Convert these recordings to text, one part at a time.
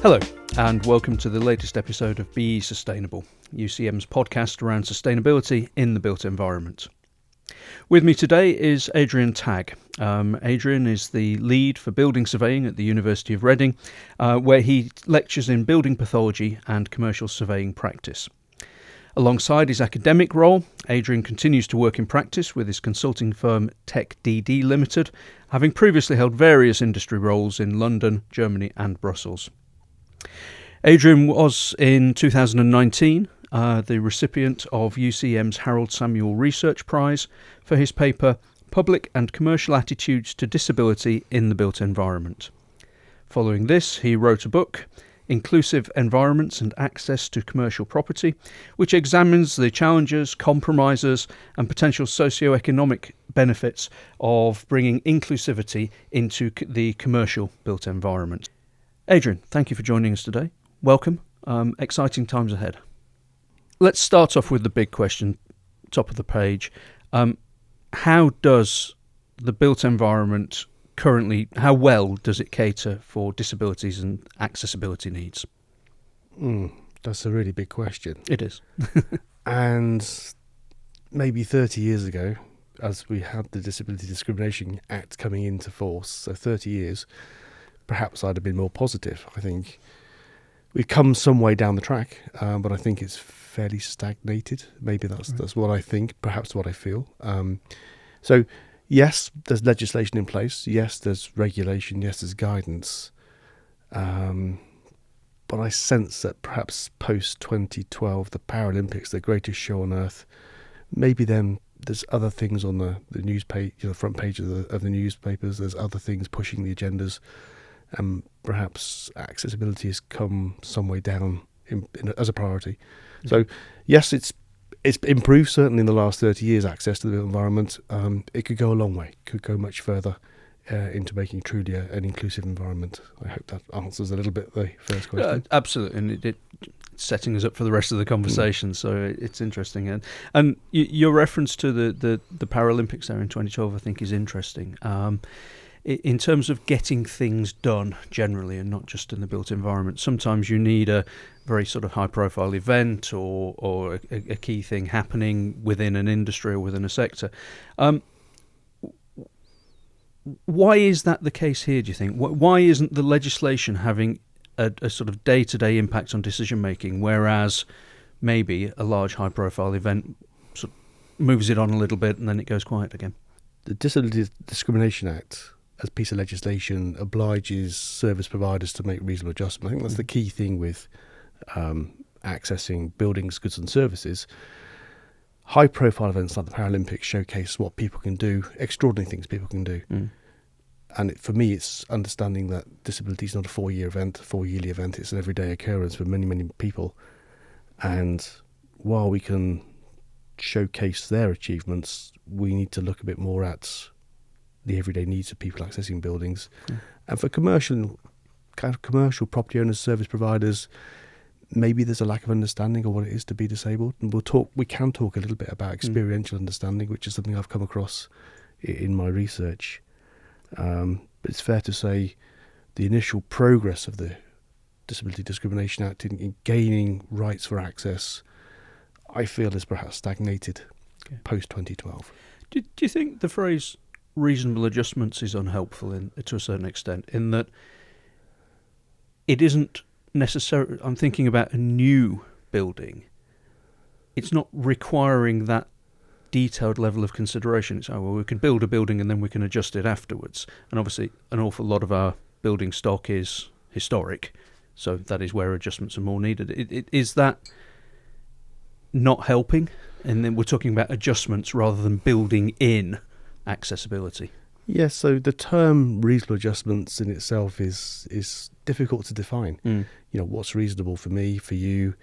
Hello, and welcome to the latest episode of Be Sustainable, UCM's podcast around sustainability in the built environment. With me today is Adrian Tagg. Adrian is the lead for building surveying at the University of Reading, where he lectures in building pathology and commercial surveying practice. Alongside his academic role, Adrian continues to work in practice with his consulting firm TechDD Limited, having previously held various industry roles in London, Germany and Brussels. Adrian was, in 2019, the recipient of UCM's Harold Samuel Research Prize for his paper Public and Commercial Attitudes to Disability in the Built Environment. Following this, he wrote a book, Inclusive Environments and Access to Commercial Property, which examines the challenges, compromises and potential socio-economic benefits of bringing inclusivity into the commercial built environment. Adrian, thank you for joining us today. Welcome. Exciting times ahead. Let's start off with the big question, top of the page. How does the built environment currently, how well does it cater for disabilities and accessibility needs? That's a really big question. It is. And maybe 30 years ago, as we had the Disability Discrimination Act coming into force, so 30 years, perhaps I'd have been more positive. I think we've come some way down the track, but I think it's fairly stagnated. Maybe that's what I think, perhaps what I feel. So yes, there's legislation in place. Yes, there's regulation. Yes, there's guidance. But I sense that perhaps post-2012, the Paralympics, the greatest show on earth, maybe then there's other things on the newspaper, the front page of the newspapers. There's other things pushing the agendas. And perhaps accessibility has come some way down as a priority. So yes, it's improved certainly in the last 30 years, access to the built environment. It could go a long way, could go much further into making truly an inclusive environment. I hope that answers a little bit the first question. Absolutely, and it's setting us up for the rest of the conversation, so it's interesting. And your reference to the Paralympics there in 2012 I think is interesting. In terms of getting things done generally and not just in the built environment, sometimes you need a very sort of high-profile event or a key thing happening within an industry or within a sector. Why is that the case here, do you think? Why isn't the legislation having a sort of day-to-day impact on decision-making, whereas maybe a large high-profile event sort of moves it on a little bit and then it goes quiet again? The Disabilities Discrimination Act, as a piece of legislation, obliges service providers to make reasonable adjustments. I think that's the key thing with accessing buildings, goods and services. High-profile events like the Paralympics showcase what people can do, extraordinary things people can do. And for me, it's understanding that disability is not a 4-yearly event. It's an everyday occurrence for many, many people. And while we can showcase their achievements, we need to look a bit more at the everyday needs of people accessing buildings. And for commercial property owners, service providers, maybe there's a lack of understanding of what it is to be disabled. And we can talk a little bit about experiential understanding, which is something I've come across in my research. But it's fair to say the initial progress of the Disability Discrimination Act in gaining rights for access, I feel, is perhaps stagnated post-2012. Do you think the phrase reasonable adjustments is unhelpful to a certain extent, in that it isn't necessarily, I'm thinking about a new building, it's not requiring that detailed level of consideration. It's, we can build a building and then we can adjust it afterwards. And obviously an awful lot of our building stock is historic, so that is where adjustments are more needed. Is that not helping? And then we're talking about adjustments rather than building in accessibility. Yes, so the term reasonable adjustments in itself is difficult to define. What's reasonable for me, for you,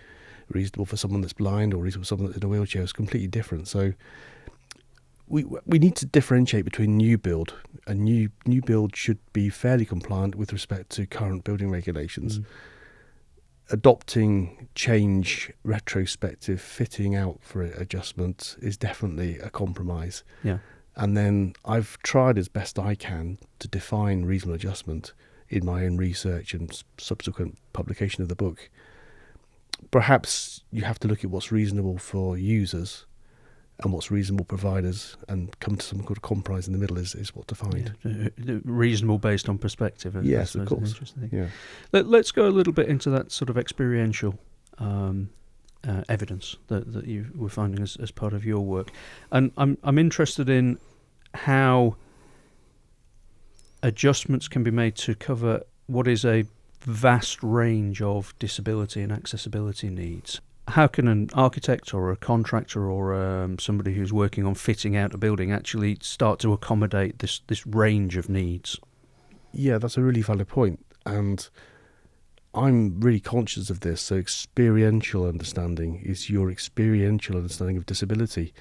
reasonable for someone that's blind, or reasonable for someone that's in a wheelchair is completely different. So we need to differentiate between new build. A new build should be fairly compliant with respect to current building regulations. Adopting change, retrospective, fitting out for adjustment is definitely a compromise. And then I've tried as best I can to define reasonable adjustment in my own research and subsequent publication of the book, perhaps you have to look at what's reasonable for users and what's reasonable providers, and come to some kind of compromise in the middle is what to find. Reasonable based on perspective. Yes, of course. Yeah. Let's go a little bit into that sort of experiential evidence that you were finding as part of your work, and I'm interested in how adjustments can be made to cover what is a vast range of disability and accessibility needs. How can an architect or a contractor or somebody who's working on fitting out a building actually start to accommodate this range of needs? Yeah, that's a really valid point, and I'm really conscious of this. So experiential understanding is your experiential understanding of disability.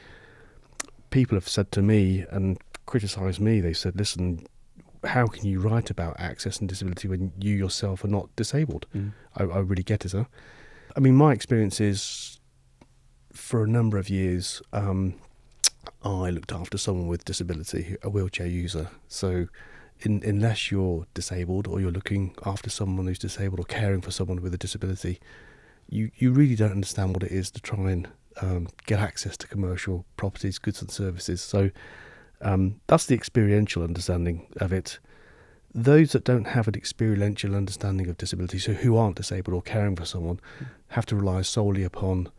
People have said to me and criticised me, they said, listen, how can you write about access and disability when you yourself are not disabled? I really get it, huh? I mean, my experience is, for a number of years, I looked after someone with disability, a wheelchair user. So unless you're disabled or you're looking after someone who's disabled or caring for someone with a disability, you really don't understand what it is to try and get access to commercial properties, goods and services. So that's the experiential understanding of it. Those that don't have an experiential understanding of disability, so who aren't disabled or caring for someone, have to rely solely upon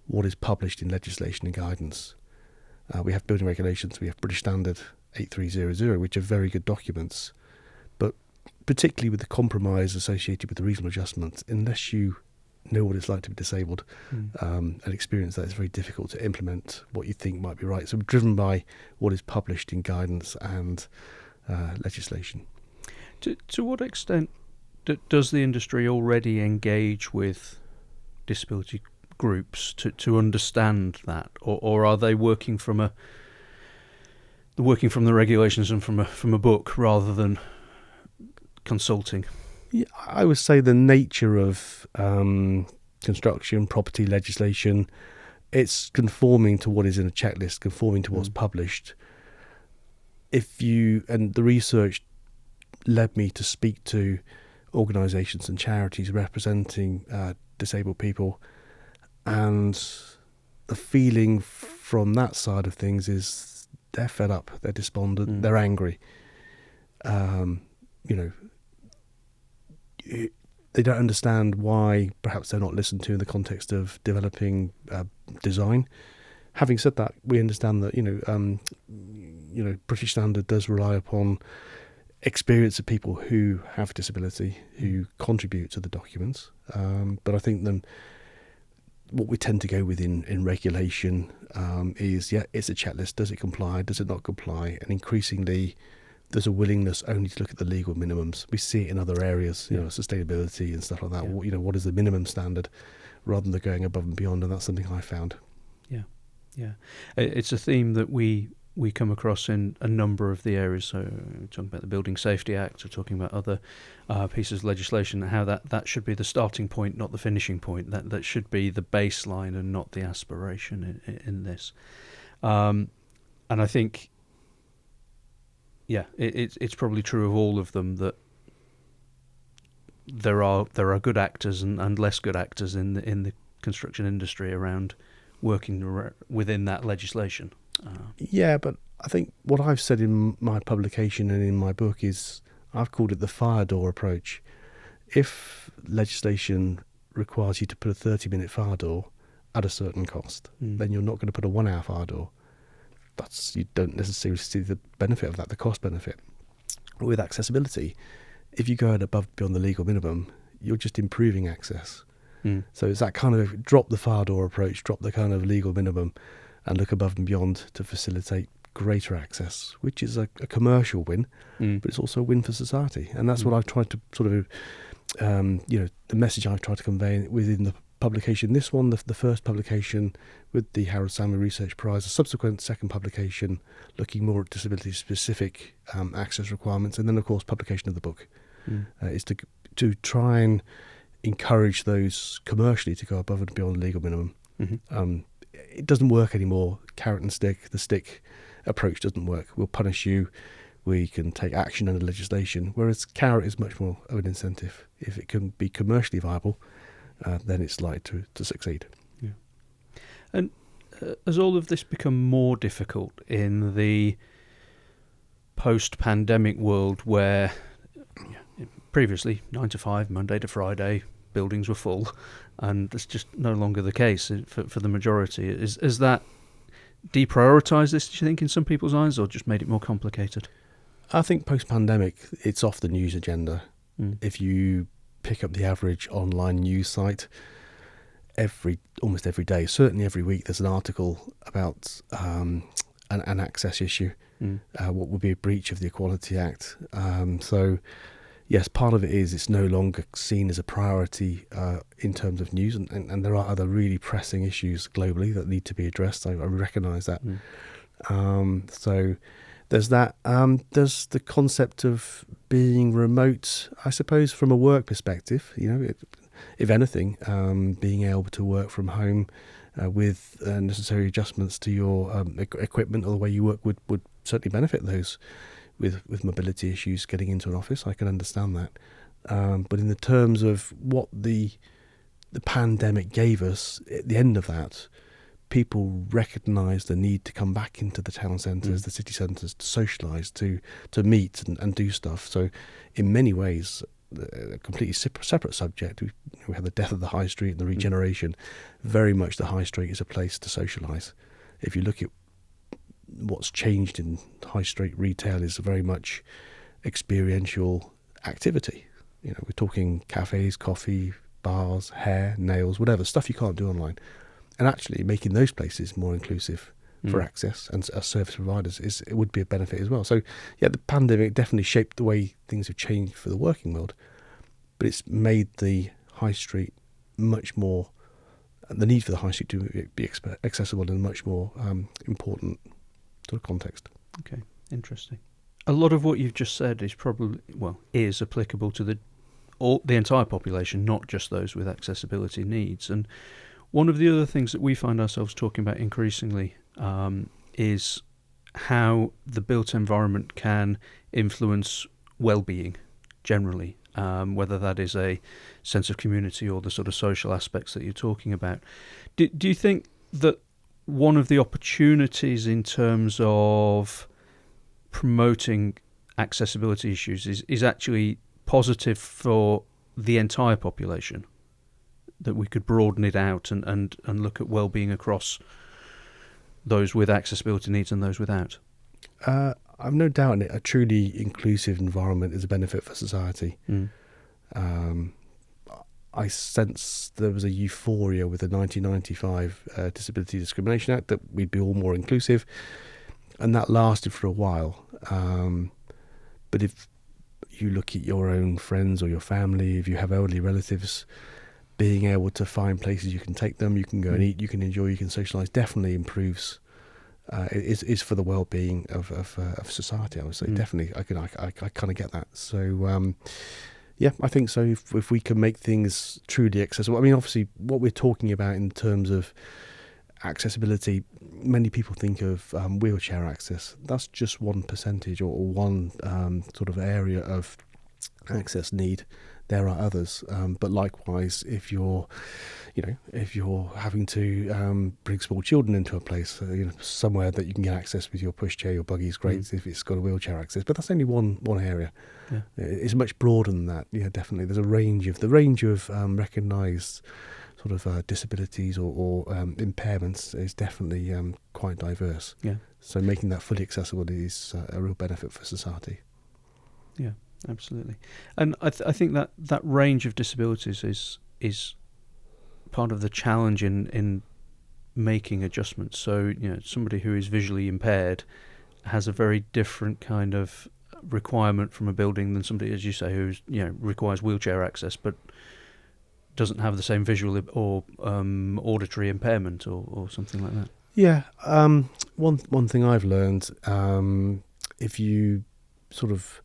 what is published in legislation and guidance. We have building regulations, we have British Standard 8300, which are very good documents, but particularly with the compromise associated with the reasonable adjustment, unless you know what it's like to be disabled and experience that, it's very difficult to implement what you think might be right. So we're driven by what is published in guidance and legislation. To what extent does the industry already engage with disability groups to understand that, or are they working from the regulations and from a book rather than consulting? Yeah, I would say the nature of construction, property legislation, it's conforming to what is in a checklist, conforming to what's published. And the research led me to speak to organisations and charities representing disabled people, and the feeling from that side of things is they're fed up, they're despondent, they're angry. They don't understand why perhaps they're not listened to in the context of developing design. Having said that, we understand that British Standard does rely upon experience of people who have disability, who contribute to the documents. But I think then what we tend to go with in regulation is, it's a checklist. Does it comply? Does it not comply? And increasingly, there's a willingness only to look at the legal minimums. We see it in other areas, sustainability and stuff like that. Yeah. What is the minimum standard, rather than going above and beyond? And that's something I found. Yeah. It's a theme that we come across in a number of the areas. So we're talking about the Building Safety Act, we're talking about other pieces of legislation, how that should be the starting point, not the finishing point. That should be the baseline and not the aspiration in this. And I think, it's probably true of all of them that there are good actors and less good actors in the construction industry around working within that legislation. But I think what I've said in my publication and in my book is, I've called it the fire door approach. If legislation requires you to put a 30-minute fire door at a certain cost, then you're not going to put a 1-hour fire door. You don't necessarily see the benefit of that, the cost benefit. With accessibility, if you go above and beyond the legal minimum, you're just improving access. So it's that kind of drop the fire door approach, drop the kind of legal minimum, and look above and beyond to facilitate greater access, which is a commercial win, but it's also a win for society. And that's what I've tried to sort of, the message I've tried to convey within the publication. This one, the first publication with the Harold Samley Research Prize, a subsequent second publication looking more at disability-specific access requirements, and then, of course, publication of the book is to try and encourage those commercially to go above and beyond the legal minimum. It doesn't work anymore. Carrot and stick, the stick approach doesn't work. We'll punish you, we can take action under legislation, whereas carrot is much more of an incentive. If it can be commercially viable, then it's likely to succeed. Yeah. And has all of this become more difficult in the post-pandemic world where previously 9 to 5, Monday to Friday, buildings were full, and that's just no longer the case for the majority? Is that deprioritised this, do you think, in some people's eyes, or just made it more complicated? I think post-pandemic, it's off the news agenda. If you pick up the average online news site, almost every day, certainly every week, there's an article about an access issue, what would be a breach of the Equality Act. So, yes, part of it is it's no longer seen as a priority in terms of news, and there are other really pressing issues globally that need to be addressed. I recognise that. So there's that. There's the concept of being remote, I suppose, from a work perspective. If anything, being able to work from home with necessary adjustments to your equipment or the way you work would certainly benefit those with mobility issues getting into an office. I can understand that. But in the terms of what the pandemic gave us, at the end of that, people recognised the need to come back into the town centres, the city centres, to socialise, to meet and do stuff. So in many ways, a completely separate subject. We have the death of the high street and the regeneration. Very much the high street is a place to socialise. If you look at what's changed in high street retail, is very much experiential activity. We're talking cafes, coffee, bars, hair, nails, whatever, stuff you can't do online. And actually making those places more inclusive for access and as service providers it would be a benefit as well. So yeah, the pandemic definitely shaped the way things have changed for the working world, but it's made the high street much more, the need for the high street to be accessible in a much more important sort of context. Okay, interesting. A lot of what you've just said is is applicable to the entire population, not just those with accessibility needs. And one of the other things that we find ourselves talking about increasingly is how the built environment can influence well-being generally, whether that is a sense of community or the sort of social aspects that you're talking about. Do you think that one of the opportunities in terms of promoting accessibility issues is actually positive for the entire population, that we could broaden it out and look at well-being across those with accessibility needs and those without? I've no doubt in it. A truly inclusive environment is a benefit for society. I sense there was a euphoria with the 1995 Disability Discrimination Act that we'd be all more inclusive, and that lasted for a while. But if you look at your own friends or your family, if you have elderly relatives, being able to find places you can take them, you can go and eat, you can enjoy, you can socialise, definitely improves. Is for the well-being of society. I would say definitely. I kind of get that. So yeah, I think so. If we can make things truly accessible, I mean, obviously, what we're talking about in terms of accessibility, many people think of wheelchair access. That's just one percentage or one sort of area of access need. There are others, but likewise, if you're having to bring small children into a place, somewhere that you can get access with your pushchair, your buggy is great if it's got a wheelchair access. But that's only one area. Yeah. It's much broader than that. Yeah, definitely. There's a range of recognised sort of disabilities or impairments is definitely quite diverse. Yeah. So making that fully accessible is a real benefit for society. Yeah. Absolutely, and I think that range of disabilities is part of the challenge in making adjustments. So somebody who is visually impaired has a very different kind of requirement from a building than somebody, as you say, who requires wheelchair access but doesn't have the same visual or auditory impairment or something like that. Yeah, one thing I've learned, if you sort of,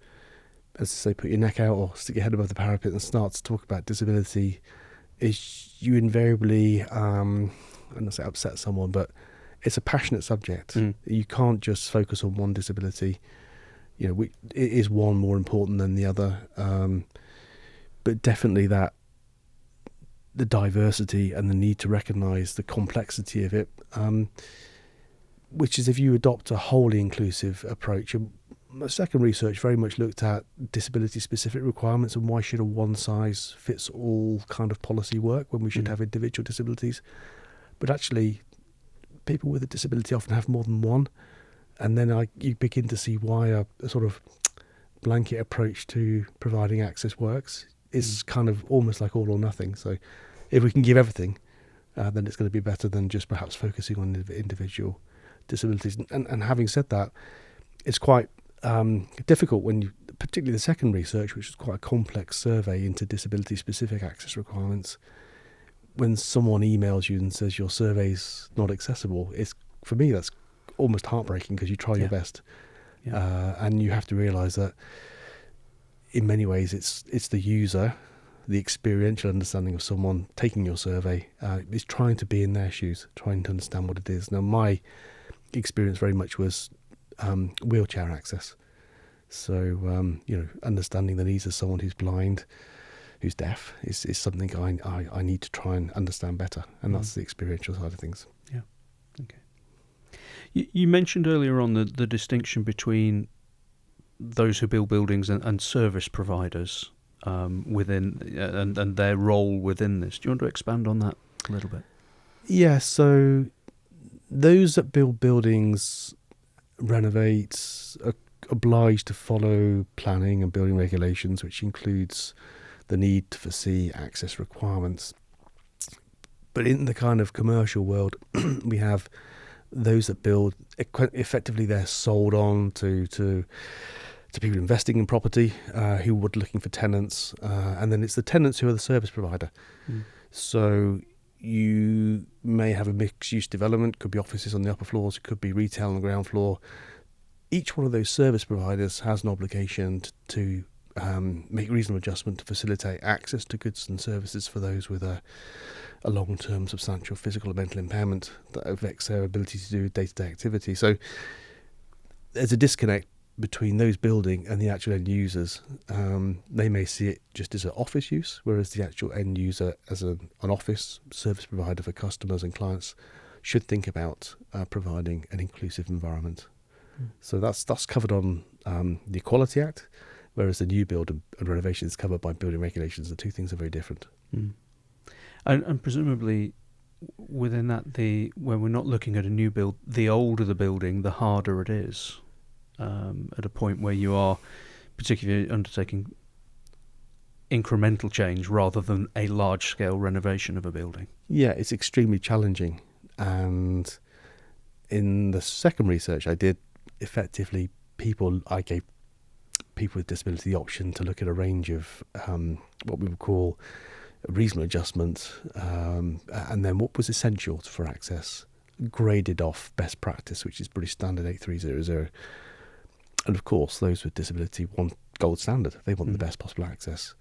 as I say, put your neck out or stick your head above the parapet and start to talk about disability, is you invariably, I'm not say upset someone, but it's a passionate subject. You can't just focus on one disability. it is one more important than the other, but definitely that the diversity and the need to recognise the complexity of it, which is if you adopt a wholly inclusive approach. My second research very much looked at disability-specific requirements and why should a one-size-fits-all kind of policy work when we should have individual disabilities. But actually, people with a disability often have more than one, and then you begin to see why a sort of blanket approach to providing access works. Is kind of almost like all or nothing. So if we can give everything, then it's going to be better than just perhaps focusing on individual disabilities. And having said that, it's quite difficult when particularly the second research, which is quite a complex survey into disability-specific access requirements, when someone emails you and says your survey's not accessible, for me that's almost heartbreaking because you try your best, and you have to realise that in many ways it's the user, the experiential understanding of someone taking your survey is trying to be in their shoes, trying to understand what it is. Now my experience very much was wheelchair access, so understanding the needs of someone who's blind, who's deaf is something I need to try and understand better, and that's the experiential side of things. Yeah. Okay. You mentioned earlier on the distinction between those who build buildings and service providers within and their role within this. Do you want to expand on that a little bit? Yeah, so those that build buildings, renovate, are obliged to follow planning and building regulations, which includes the need to foresee access requirements. But in the kind of commercial world, we have those that build, effectively they're sold on to people investing in property who would looking for tenants, and then it's the tenants who are the service provider. So you may have a mixed-use development, could be offices on the upper floors, it could be retail on the ground floor. Each one of those service providers has an obligation to make reasonable adjustment to facilitate access to goods and services for those with a long-term substantial physical or mental impairment that affects their ability to do day-to-day activity. So there's a disconnect between those building and the actual end users. They may see it just as an office use, whereas the actual end user as an office service provider for customers and clients should think about providing an inclusive environment. So that's covered on the Equality Act, whereas the new build and renovation is covered by building regulations. The two things are very different. And presumably within that, when we're not looking at a new build, the older the building, the harder it is. At a point where you are particularly undertaking incremental change rather than a large-scale renovation of a building. Yeah, it's extremely challenging. And in the second research I did, effectively I gave people with disability the option to look at a range of what we would call reasonable adjustments, and then what was essential for access, graded off best practice, which is British Standard 8300. And of course, those with disability want gold standard. They want the best possible access,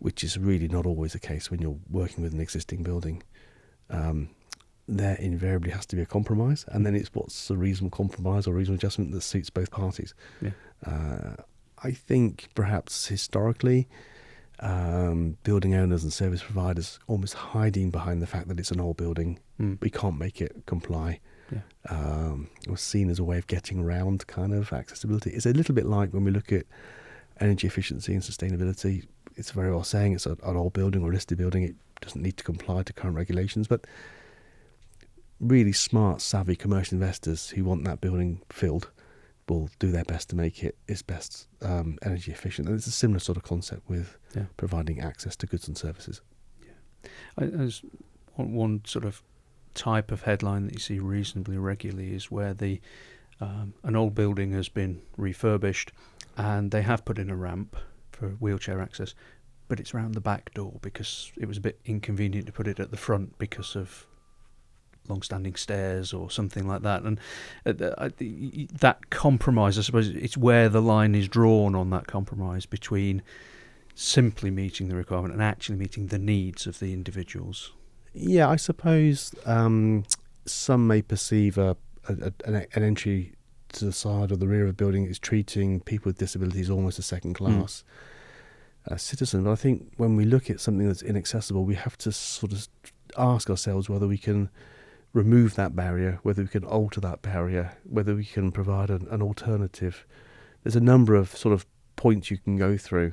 which is really not always the case when you're working with an existing building. There invariably has to be a compromise, and then it's what's a reasonable compromise or reasonable adjustment that suits both parties. I think perhaps historically, building owners and service providers almost hiding behind the fact that it's an old building, we can't make it comply. It was seen as a way of getting around kind of accessibility. It's a little bit like when we look at energy efficiency and sustainability. It's very well saying it's an old building or a listed building. It doesn't need to comply to current regulations, but really smart, savvy commercial investors who want that building filled will do their best to make it its best energy efficient. And it's a similar sort of concept with providing access to goods and services. There's one sort of type of headline that you see reasonably regularly is where an old building has been refurbished and they have put in a ramp for wheelchair access, but it's around the back door because it was a bit inconvenient to put it at the front because of long-standing stairs or something like that. And that compromise, I suppose, it's where the line is drawn on that compromise between simply meeting the requirement and actually meeting the needs of the individuals. Yeah, I suppose some may perceive an entry to the side or the rear of a building is treating people with disabilities almost as second class citizens. But I think when we look at something that's inaccessible, we have to sort of ask ourselves whether we can remove that barrier, whether we can alter that barrier, whether we can provide an alternative. There's a number of sort of points you can go through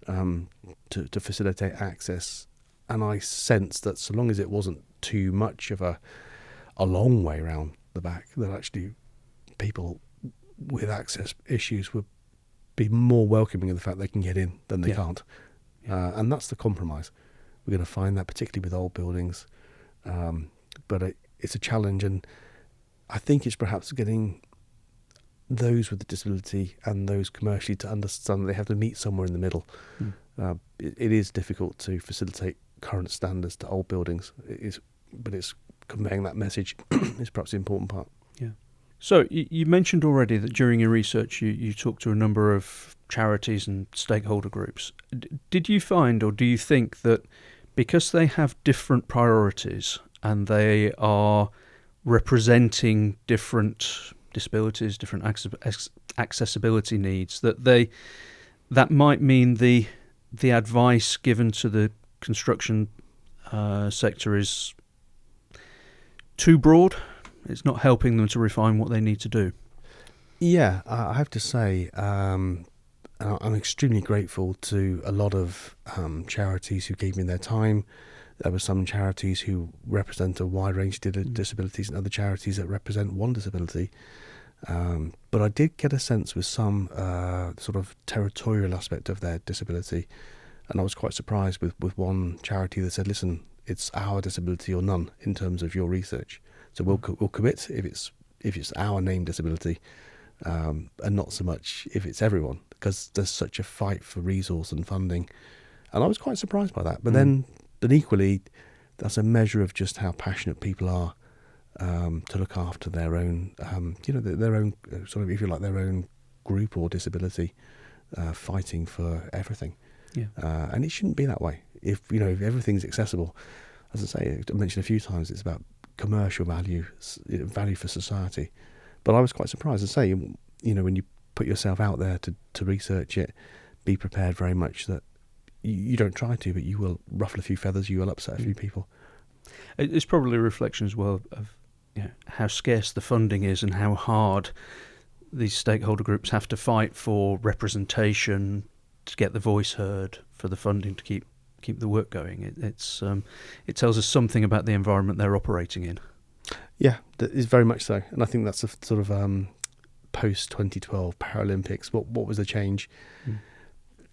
to facilitate access, and I sense that so long as it wasn't too much of a long way around the back, that actually people with access issues would be more welcoming of the fact they can get in than they can't. And that's the compromise. We're going to find that particularly with old buildings, but it's a challenge, and I think it's perhaps getting those with a disability and those commercially to understand that they have to meet somewhere in the middle. It is difficult to facilitate current standards to old buildings, but it's conveying that message is perhaps the important part. Yeah. So you mentioned already that during your research you talked to a number of charities and stakeholder groups. Did you find, or do you think that because they have different priorities and they are representing different disabilities, different accessibility needs, that might mean the advice given to the construction sector is too broad? It's not helping them to refine what they need to do? Yeah, I have to say, I'm extremely grateful to a lot of charities who gave me their time. There were some charities who represent a wide range of disabilities and other charities that represent one disability. But I did get a sense with some sort of territorial aspect of their disability. And I was quite surprised with one charity that said, listen, it's our disability or none in terms of your research. So we'll commit if it's our named disability, and not so much if it's everyone, because there's such a fight for resource and funding. And I was quite surprised by that. But then equally, that's a measure of just how passionate people are to look after their own, their own sort of, if you like, their own group or disability, fighting for everything. Yeah. And it shouldn't be that way. If everything's accessible, as I say, I mentioned a few times, it's about commercial value for society. But I was quite surprised to say, when you put yourself out there to research it, be prepared very much that you don't try to, but you will ruffle a few feathers, you will upset a few people. It's probably a reflection as well of how scarce the funding is and how hard these stakeholder groups have to fight for representation, to get the voice heard, for the funding to keep the work going. It tells us something about the environment they're operating in. Yeah, that is very much so. And I think that's a sort of post 2012 Paralympics. What was the change?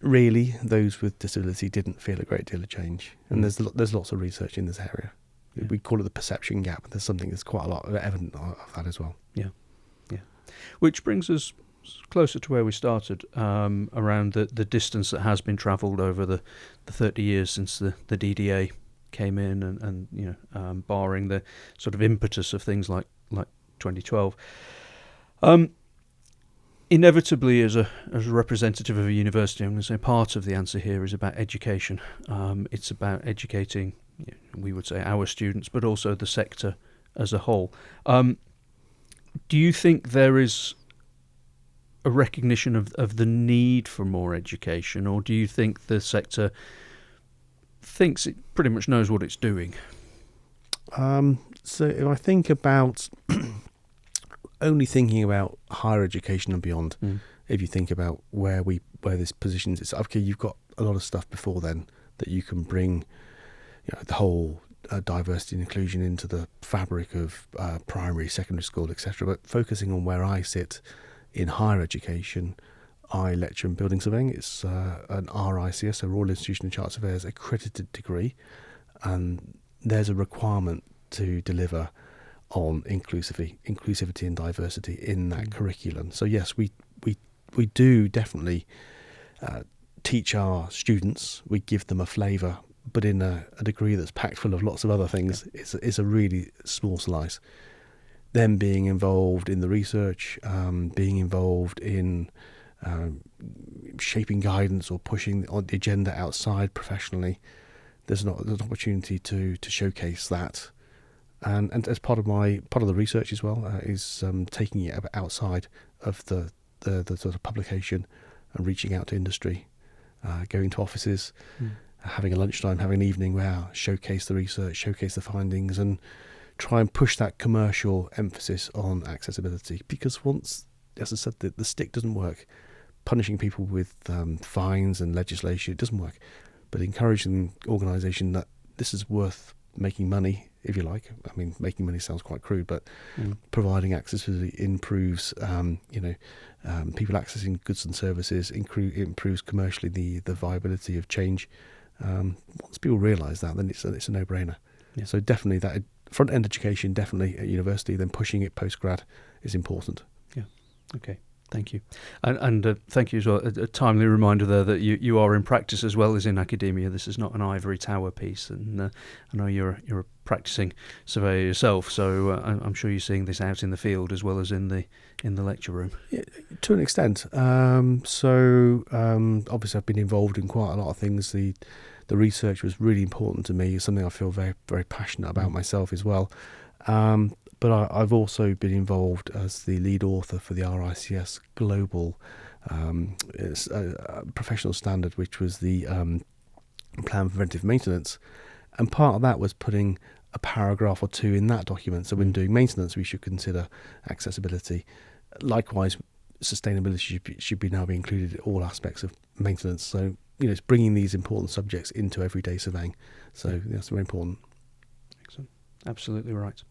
Really, those with disability didn't feel a great deal of change. And there's lots of research in this area. Yeah. We call it the perception gap. There's something that's quite a lot of evidence of that as well. Yeah. Which brings us closer to where we started, around the distance that has been travelled over the 30 years since the DDA came in, and barring the sort of impetus of things like 2012. Inevitably, as a representative of a university, I'm going to say part of the answer here is about education. It's about educating, we would say, our students, but also the sector as a whole. Do you think there is a recognition of the need for more education, or do you think the sector thinks it pretty much knows what it's doing? So if I think about only thinking about higher education and beyond, if you think about where this positions itself, okay, you've got a lot of stuff before then that you can bring, the whole diversity and inclusion into the fabric of primary, secondary school, etc. But focusing on where I sit in higher education, I lecture in building surveying. It's an RICS, a Royal Institution of Chartered Surveyors accredited degree, and there's a requirement to deliver on inclusivity and diversity in that curriculum. So yes, we do definitely teach our students. We give them a flavour, but in a degree that's packed full of lots of other things. Yeah. It's a really small slice. Them being involved in the research, being involved in shaping guidance or pushing on the agenda outside professionally, there's an opportunity to showcase that and as part of the research as well is taking it outside of the sort of publication and reaching out to industry, going to offices, having a lunchtime, having an evening where showcase the research, showcase the findings, and try and push that commercial emphasis on accessibility. Because once, as I said, the stick doesn't work. Punishing people with fines and legislation, it doesn't work. But encouraging organisation that this is worth making money, if you like. I mean, making money sounds quite crude, but providing accessibility improves, people accessing goods and services, improves commercially the viability of change. Once people realise that, then it's a no-brainer. Yeah. So definitely that front-end education, definitely at university, then pushing it post-grad is important. Yeah. Okay. Thank you. And thank you as well. A timely reminder there that you are in practice as well as in academia. This is not an ivory tower piece. And I know you're a practicing surveyor yourself, so I'm sure you're seeing this out in the field as well as in the lecture room. Yeah, to an extent. Obviously I've been involved in quite a lot of things. The research was really important to me. It's something I feel very, very passionate about myself as well. But I've also been involved as the lead author for the RICS Global professional standard, which was the Plan for Preventive Maintenance. And part of that was putting a paragraph or two in that document. So when doing maintenance, we should consider accessibility. Likewise, sustainability should be now be included in all aspects of maintenance. So, it's bringing these important subjects into everyday surveying. So that's very important. Excellent. Absolutely right.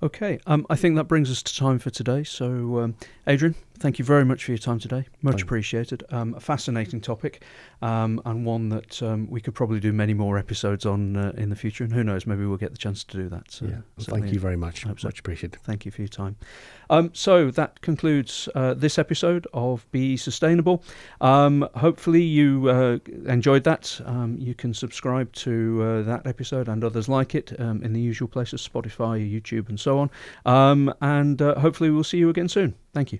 Okay, I think that brings us to time for today. So, Adrian, thank you very much for your time today. Much appreciated. A fascinating topic, and one that we could probably do many more episodes on in the future. And who knows, maybe we'll get the chance to do that. So thank you very much. Much appreciated. Thank you for your time. So that concludes this episode of Be Sustainable. Hopefully you enjoyed that. You can subscribe to that episode and others like it in the usual places, Spotify, YouTube, and so on. And hopefully we'll see you again soon. Thank you.